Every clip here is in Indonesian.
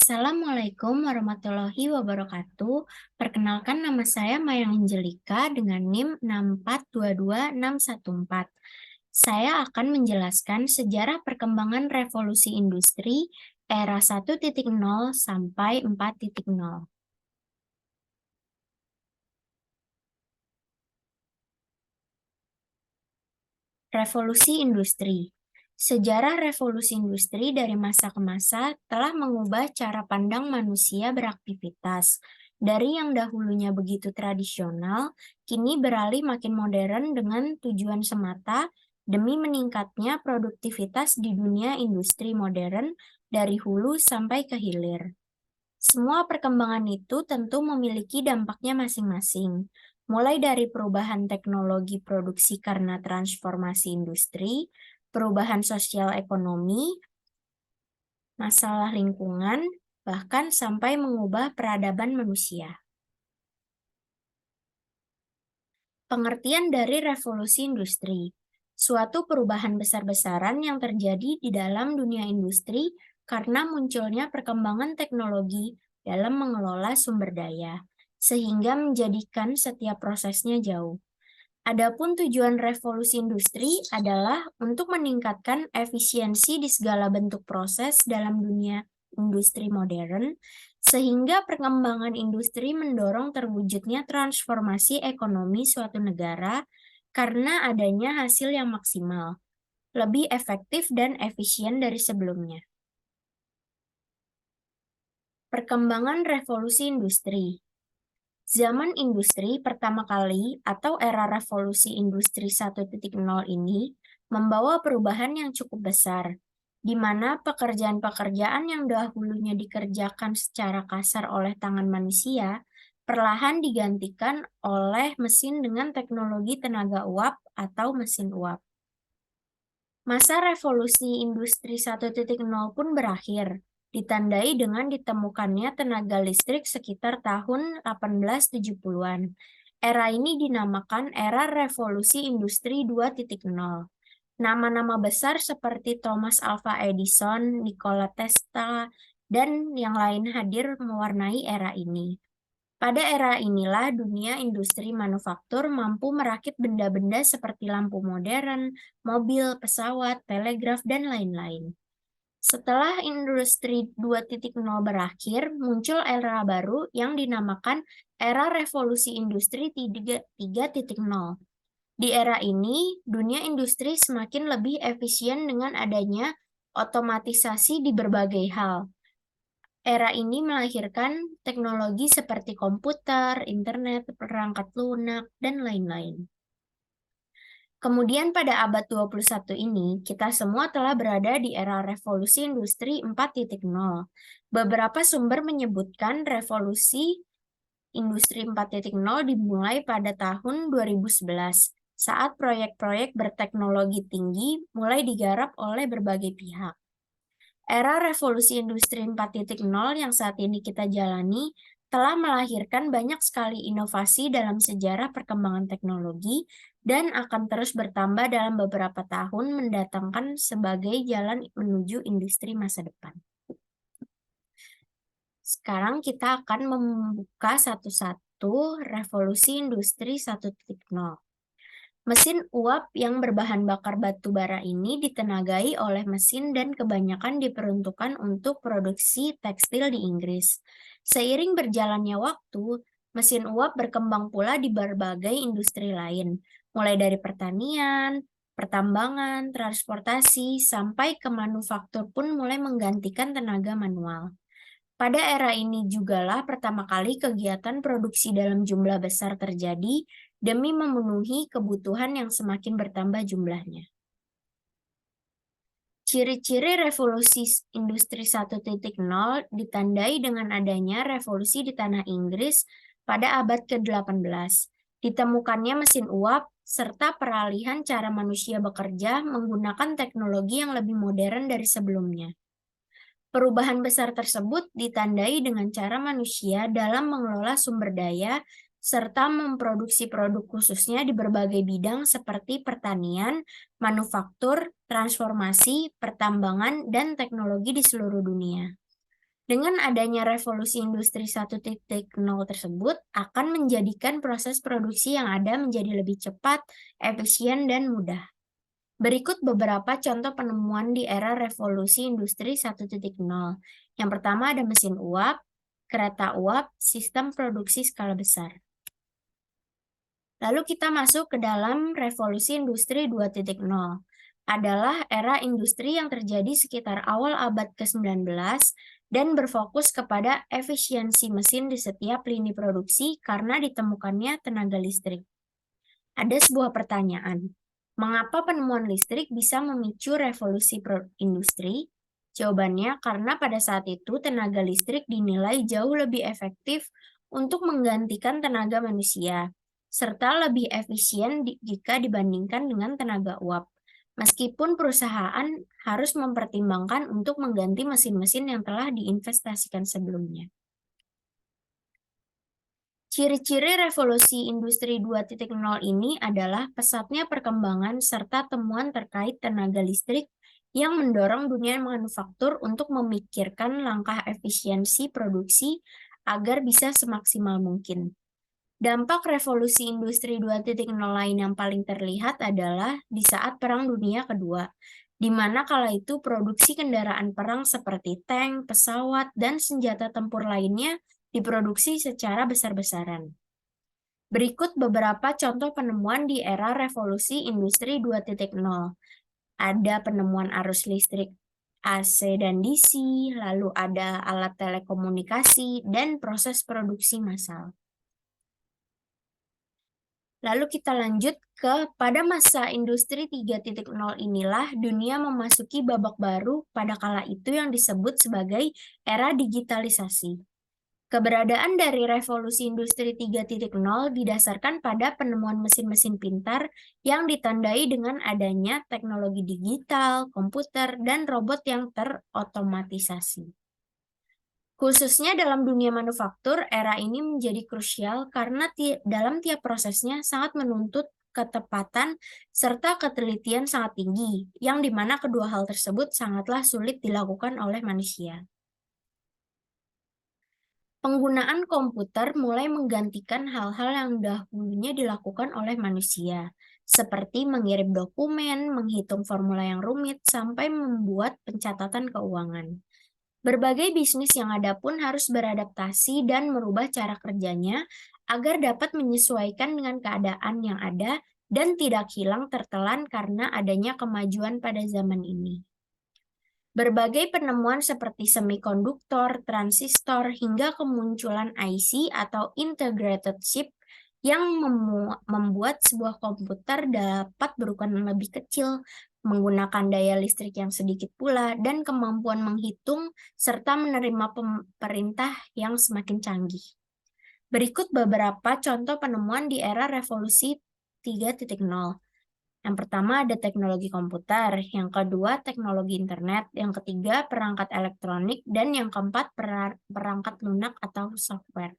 Assalamualaikum warahmatullahi wabarakatuh. Perkenalkan, nama saya Mayang Angelika dengan NIM 6422614. Saya akan menjelaskan sejarah perkembangan revolusi industri era 1.0 sampai 4.0. Revolusi industri. Sejarah revolusi industri dari masa ke masa telah mengubah cara pandang manusia beraktivitas. Dari yang dahulunya begitu tradisional, kini beralih makin modern dengan tujuan semata demi meningkatnya produktivitas di dunia industri modern dari hulu sampai ke hilir. Semua perkembangan itu tentu memiliki dampaknya masing-masing, mulai dari perubahan teknologi produksi karena transformasi industri, perubahan sosial ekonomi, masalah lingkungan, bahkan sampai mengubah peradaban manusia. Pengertian dari revolusi industri, suatu perubahan besar-besaran yang terjadi di dalam dunia industri karena munculnya perkembangan teknologi dalam mengelola sumber daya, sehingga menjadikan setiap prosesnya jauh. Adapun tujuan revolusi industri adalah untuk meningkatkan efisiensi di segala bentuk proses dalam dunia industri modern, sehingga perkembangan industri mendorong terwujudnya transformasi ekonomi suatu negara karena adanya hasil yang maksimal, lebih efektif dan efisien dari sebelumnya. Perkembangan revolusi industri. Zaman industri pertama kali atau era revolusi industri 1.0 ini membawa perubahan yang cukup besar, di mana pekerjaan-pekerjaan yang dahulunya dikerjakan secara kasar oleh tangan manusia, perlahan digantikan oleh mesin dengan teknologi tenaga uap atau mesin uap. Masa revolusi industri 1.0 pun berakhir, ditandai dengan ditemukannya tenaga listrik sekitar tahun 1870-an. Era ini dinamakan era revolusi industri 2.0. Nama-nama besar seperti Thomas Alva Edison, Nikola Tesla, dan yang lain hadir mewarnai era ini. Pada era inilah dunia industri manufaktur mampu merakit benda-benda seperti lampu modern, mobil, pesawat, telegraf, dan lain-lain. Setelah industri 2.0 berakhir, muncul era baru yang dinamakan era revolusi industri 3.0. Di era ini, dunia industri semakin lebih efisien dengan adanya otomatisasi di berbagai hal. Era ini melahirkan teknologi seperti komputer, internet, perangkat lunak, dan lain-lain. Kemudian pada abad 21 ini, kita semua telah berada di era revolusi industri 4.0. Beberapa sumber menyebutkan revolusi industri 4.0 dimulai pada tahun 2011, saat proyek-proyek berteknologi tinggi mulai digarap oleh berbagai pihak. Era revolusi industri 4.0 yang saat ini kita jalani telah melahirkan banyak sekali inovasi dalam sejarah perkembangan teknologi dan akan terus bertambah dalam beberapa tahun mendatangkan sebagai jalan menuju industri masa depan. Sekarang kita akan membuka satu-satu revolusi industri 1.0. Mesin uap yang berbahan bakar batu bara ini ditenagai oleh mesin dan kebanyakan diperuntukkan untuk produksi tekstil di Inggris. Seiring berjalannya waktu, mesin uap berkembang pula di berbagai industri lain, mulai dari pertanian, pertambangan, transportasi, sampai ke manufaktur pun mulai menggantikan tenaga manual. Pada era ini jugalah pertama kali kegiatan produksi dalam jumlah besar terjadi demi memenuhi kebutuhan yang semakin bertambah jumlahnya. Ciri-ciri revolusi industri 1.0 ditandai dengan adanya revolusi di tanah Inggris pada abad ke-18. Ditemukannya mesin uap serta peralihan cara manusia bekerja menggunakan teknologi yang lebih modern dari sebelumnya. Perubahan besar tersebut ditandai dengan cara manusia dalam mengelola sumber daya serta memproduksi produk khususnya di berbagai bidang seperti pertanian, manufaktur, transformasi, pertambangan, dan teknologi di seluruh dunia. Dengan adanya revolusi industri 1.0 tersebut akan menjadikan proses produksi yang ada menjadi lebih cepat, efisien, dan mudah. Berikut beberapa contoh penemuan di era revolusi industri 1.0. Yang pertama ada mesin uap, kereta uap, sistem produksi skala besar. Lalu kita masuk ke dalam revolusi industri 2.0. Adalah era industri yang terjadi sekitar awal abad ke-19 dan berfokus kepada efisiensi mesin di setiap lini produksi karena ditemukannya tenaga listrik. Ada sebuah pertanyaan, mengapa penemuan listrik bisa memicu revolusi industri? Jawabannya karena pada saat itu tenaga listrik dinilai jauh lebih efektif untuk menggantikan tenaga manusia, serta lebih efisien jika dibandingkan dengan tenaga uap. Meskipun perusahaan harus mempertimbangkan untuk mengganti mesin-mesin yang telah diinvestasikan sebelumnya. Ciri-ciri revolusi industri 2.0 ini adalah pesatnya perkembangan serta temuan terkait tenaga listrik yang mendorong dunia manufaktur untuk memikirkan langkah efisiensi produksi agar bisa semaksimal mungkin. Dampak revolusi industri 2.0 lain yang paling terlihat adalah di saat Perang Dunia Kedua, di mana kala itu produksi kendaraan perang seperti tank, pesawat, dan senjata tempur lainnya diproduksi secara besar-besaran. Berikut beberapa contoh penemuan di era revolusi industri 2.0. Ada penemuan arus listrik AC dan DC, lalu ada alat telekomunikasi, dan proses produksi massal. Lalu kita lanjut pada masa industri 3.0 inilah dunia memasuki babak baru pada kala itu yang disebut sebagai era digitalisasi. Keberadaan dari revolusi industri 3.0 didasarkan pada penemuan mesin-mesin pintar yang ditandai dengan adanya teknologi digital, komputer, dan robot yang terotomatisasi. Khususnya dalam dunia manufaktur, era ini menjadi krusial karena dalam tiap prosesnya sangat menuntut ketepatan serta ketelitian sangat tinggi, yang dimana kedua hal tersebut sangatlah sulit dilakukan oleh manusia. Penggunaan komputer mulai menggantikan hal-hal yang dahulunya dilakukan oleh manusia, seperti mengirim dokumen, menghitung formula yang rumit, sampai membuat pencatatan keuangan. Berbagai bisnis yang ada pun harus beradaptasi dan merubah cara kerjanya agar dapat menyesuaikan dengan keadaan yang ada dan tidak hilang tertelan karena adanya kemajuan pada zaman ini. Berbagai penemuan seperti semikonduktor, transistor, hingga kemunculan IC atau integrated chip yang membuat sebuah komputer dapat berukuran lebih kecil, menggunakan daya listrik yang sedikit pula, dan kemampuan menghitung serta menerima perintah yang semakin canggih. Berikut beberapa contoh penemuan di era revolusi 3.0. Yang pertama ada teknologi komputer, yang kedua teknologi internet, yang ketiga perangkat elektronik, dan yang keempat perangkat lunak atau software.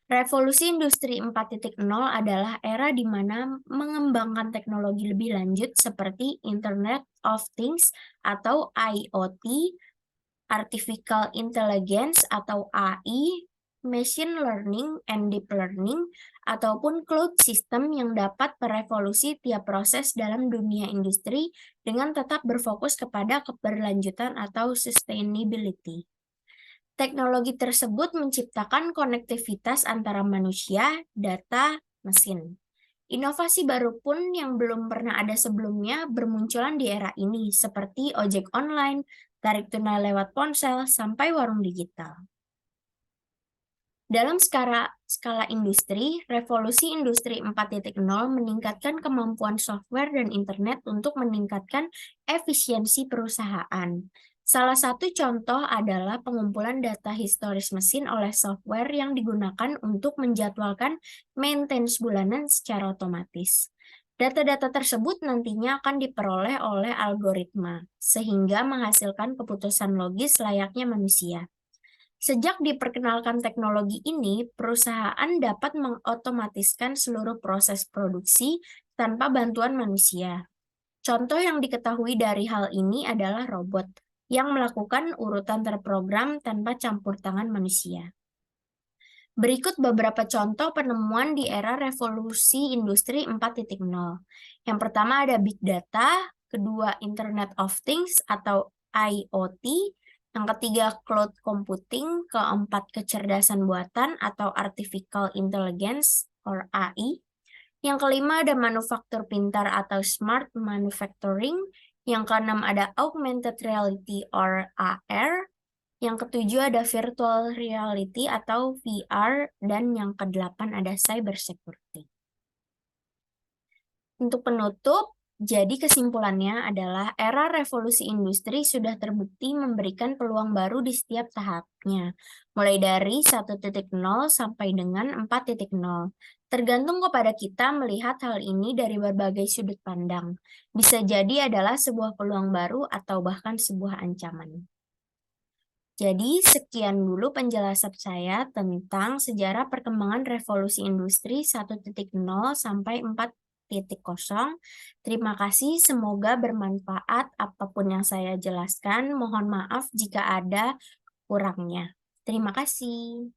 Revolusi industri 4.0 adalah era di mana mengembangkan teknologi lebih lanjut seperti Internet of Things atau IoT, Artificial Intelligence atau AI, Machine Learning and Deep Learning, ataupun cloud system yang dapat merevolusi tiap proses dalam dunia industri dengan tetap berfokus kepada keberlanjutan atau sustainability. Teknologi tersebut menciptakan konektivitas antara manusia, data, mesin. Inovasi baru pun yang belum pernah ada sebelumnya bermunculan di era ini, seperti ojek online, tarik tunai lewat ponsel, sampai warung digital. Dalam skala industri, revolusi industri 4.0 meningkatkan kemampuan software dan internet untuk meningkatkan efisiensi perusahaan. Salah satu contoh adalah pengumpulan data historis mesin oleh software yang digunakan untuk menjadwalkan maintenance bulanan secara otomatis. Data-data tersebut nantinya akan diperoleh oleh algoritma, sehingga menghasilkan keputusan logis layaknya manusia. Sejak diperkenalkan teknologi ini, perusahaan dapat mengotomatiskan seluruh proses produksi tanpa bantuan manusia. Contoh yang diketahui dari hal ini adalah robot. yang melakukan urutan terprogram tanpa campur tangan manusia. Berikut beberapa contoh penemuan di era revolusi industri 4.0. Yang pertama ada Big Data, kedua Internet of Things atau IoT, yang ketiga Cloud Computing, keempat kecerdasan buatan atau Artificial Intelligence or AI, yang kelima ada manufaktur pintar atau Smart Manufacturing, yang keenam ada Augmented Reality or AR, yang ketujuh ada virtual reality atau VR, dan yang kedelapan ada cyber security. Untuk penutup, jadi kesimpulannya adalah era revolusi industri sudah terbukti memberikan peluang baru di setiap tahapnya, mulai dari 1.0 sampai dengan 4.0. Tergantung kepada kita melihat hal ini dari berbagai sudut pandang. Bisa jadi adalah sebuah peluang baru atau bahkan sebuah ancaman. Jadi, sekian dulu penjelasan saya tentang sejarah perkembangan revolusi industri 1.0 sampai 4.0. Terima kasih, semoga bermanfaat apapun yang saya jelaskan. Mohon maaf jika ada kurangnya. Terima kasih.